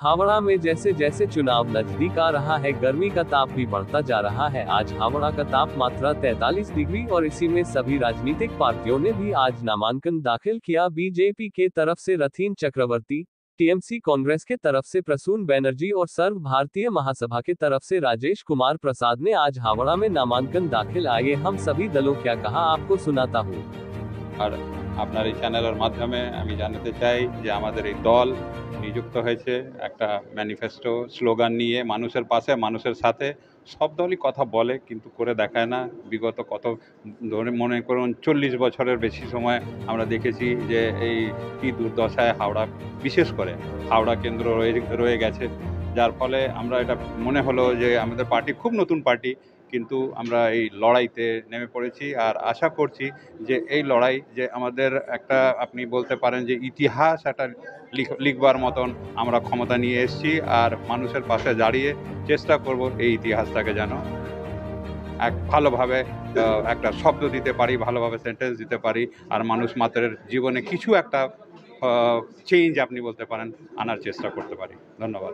हावड़ा में जैसे जैसे चुनाव नजदीक आ रहा है, गर्मी का ताप भी बढ़ता जा रहा है। आज हावड़ा का तापमात्रा 43 डिग्री और इसी में सभी राजनीतिक पार्टियों ने भी आज नामांकन दाखिल किया। बीजेपी के तरफ से रथीन चक्रवर्ती, टीएमसी कांग्रेस के तरफ से प्रसून बैनर्जी और सर्व भारतीय महासभा के तरफ से राजेश कुमार प्रसाद ने आज हावड़ा में नामांकन दाखिल। आइए हम सभी दलों क्या कहा आपको सुनाता हूँ। আর আপনার এই চ্যানেলের মাধ্যমে আমি জানাতে চাই যে আমাদের এই দল নিযুক্ত হয়েছে একটা ম্যানিফেস্টো স্লোগান নিয়ে, মানুষের পাশে মানুষের সাথে। সব দলই কথা বলে কিন্তু করে দেখায় না। বিগত কত ধরে মনে করুন 40 বছরের বেশি সময় আমরা দেখেছি যে এই কি দুর্দশায় হাওড়া, বিশেষ করে হাওড়া কেন্দ্র রয়ে গেছে, যার ফলে আমরা এটা মনে হলো যে আমাদের পার্টি খুব নতুন পার্টি, কিন্তু আমরা এই লড়াইতে নেমে পড়েছি। আর আশা করছি যে এই লড়াই যে আমাদের একটা, আপনি বলতে পারেন যে ইতিহাস একটা লিখবার মতন আমরা ক্ষমতা নিয়ে এসেছি। আর মানুষের পাশে দাঁড়িয়ে চেষ্টা করব এই ইতিহাসটাকে যেন এক ভালোভাবে একটা শব্দ দিতে পারি, ভালোভাবে সেন্টেন্স দিতে পারি, আর মানুষ মাত্রের জীবনে কিছু একটা চেঞ্জ আপনি বলতে পারেন আনার চেষ্টা করতে পারি। ধন্যবাদ।